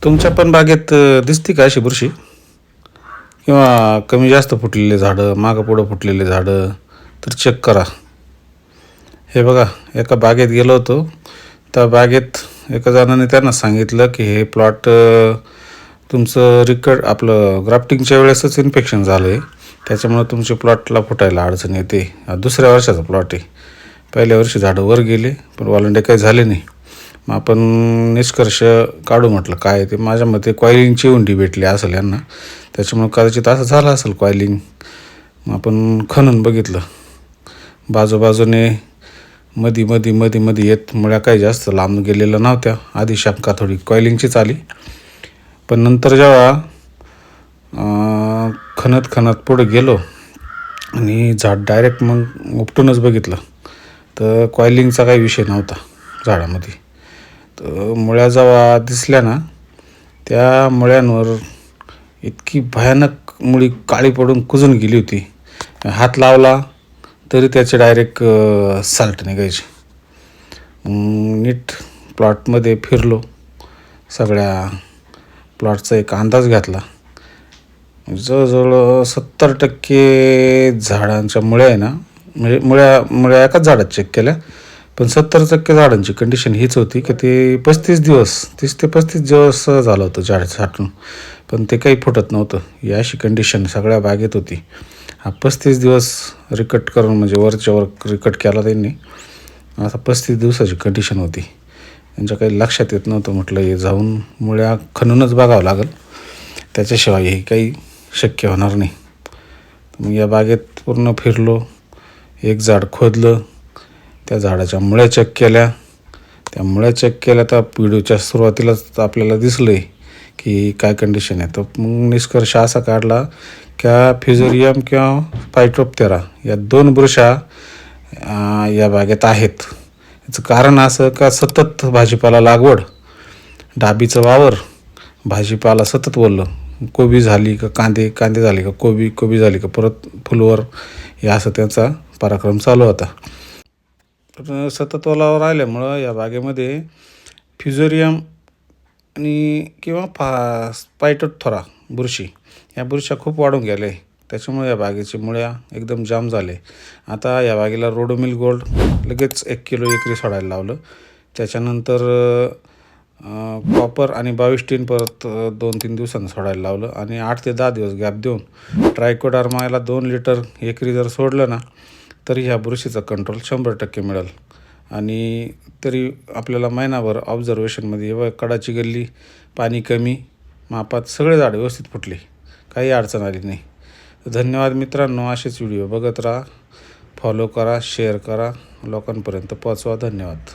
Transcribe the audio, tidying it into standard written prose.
तुमच्या पण बागेत दिसते का अशी बुरशी किंवा कमी जास्त फुटलेले झाडं, मागं पुढं फुटलेले झाडं? तर चेक करा. हे बघा, एका बागेत गेलो होतो. त्या बागेत एका जणाने त्यांना सांगितलं की हे प्लॉट तुमचं आपलं ग्राफ्टिंगच्या वेळेसच इन्फेक्शन झालं आहे, त्याच्यामुळं तुमच्या प्लॉटला फुटायला अडचण येते. दुसऱ्या वर्षाचा प्लॉट आहे. पहिल्या वर्षी झाडं वर गेले पण वालांडे काही झाले नाही. मग आपण निष्कर्ष काढू म्हटलं काय ते. माझ्या मते कॉइलिंगची उंडी भेटली असेल यांना, त्याच्यामुळं कदाचित असं झालं असेल कॉइलिंग. मग आपण खणून बघितलं. बाजूबाजूने मध्ये येत मुळ्या काही जास्त लांब गेलेल्या नव्हत्या. आधी शंका थोडी कॉइलिंगचीच आली, पण नंतर जेव्हा खणत पुढे गेलो आणि झाड डायरेक्ट मग उपटूनच बघितलं तर कॉइलिंगचा काही विषय नव्हता झाडामध्ये. तर मुळ्या जेव्हा दिसल्या ना, त्या मुळ्यांवर इतकी भयानक मुळी काळी पडून कुजून गेली होती. हात लावला तरी त्याचे डायरेक्ट साल्ट निघायचे. नीट प्लॉटमध्ये फिरलो, सगळ्या प्लॉटचा एक अंदाज घेतला. जवळजवळ 70% झाडांच्या मुळ्या आहे ना, म्हणजे मुळ्या एकाच झाडात चेक केल्या, पण 70% झाडांची कंडिशन हीच होती की ते 30 ते 35 दिवस झालं होतं झाड साठून, पण ते काही फुटत नव्हतं. ही अशी कंडिशन सगळ्या बागेत होती. 35 दिवस रिकट करून, म्हणजे वरच्या वर रिकट केला त्यांनी. आता 35 दिवसाची कंडिशन होती. त्यांच्या काही लक्षात येत नव्हतं. म्हटलं हे जाऊन मुळ्या खणूनच बघावं लागेल, त्याच्याशिवाय हे काही शक्य होणार नाही. मग या बागेत पूर्ण फिरलो, एक झाड खोदलं, त्या झाडाच्या मुळ्या चेक केल्या. त्या मुळ्या चेक केल्या तर व्हिडिओच्या सुरुवातीलाच आपल्याला दिसलं आहे की काय कंडिशन आहे. तर मग निष्कर्ष असा काढला की फ्युजेरियम किंवा फायटोप्टेरा या 2 बुरशा या बागेत आहेत. याचं कारण असं का सतत भाजीपाला लागवड, डाबीचं वावर, भाजीपाला सतत ओलं, कोबी झाली का कांदे झाले का कोबी झाली का परत फुलवर, हे असं त्यांचा पराक्रम चालू होता. तर सतत ओलावर राहिल्यामुळं या बागेमध्ये फ्युजेरियम आणि किंवा फायटोप्टेरा बुरशी या बुरशा खूप वाढून गेले. त्याच्यामुळे या बागेची मुळ्या एकदम जाम झाले. आता या बागेला रोडोमिल गोल्ड लगेच 1 किलो एकरी सोडायला लावलं. त्याच्यानंतर कॉपर आणि 22 टीन परत 2-3 दिवसांनी सोडायला लावलं आणि 8 ते 10 दिवस गॅप देऊन ट्रायकोडर्माला 2 लिटर एकरी जर सोडलं ना, तरी ह्या बुरशीचा कंट्रोल 100% मिळेल. आणि तरी आपल्याला महिनाभर ऑब्झर्वेशनमध्ये कडाची गल्ली, पाणी कमी, मापात सगळे झाडं व्यवस्थित फुटले, काही अडचण आली नाही. धन्यवाद मित्रांनो. असेच व्हिडिओ बघत राहा, फॉलो करा, शेअर करा, लोकांपर्यंत पोहोचवा. धन्यवाद.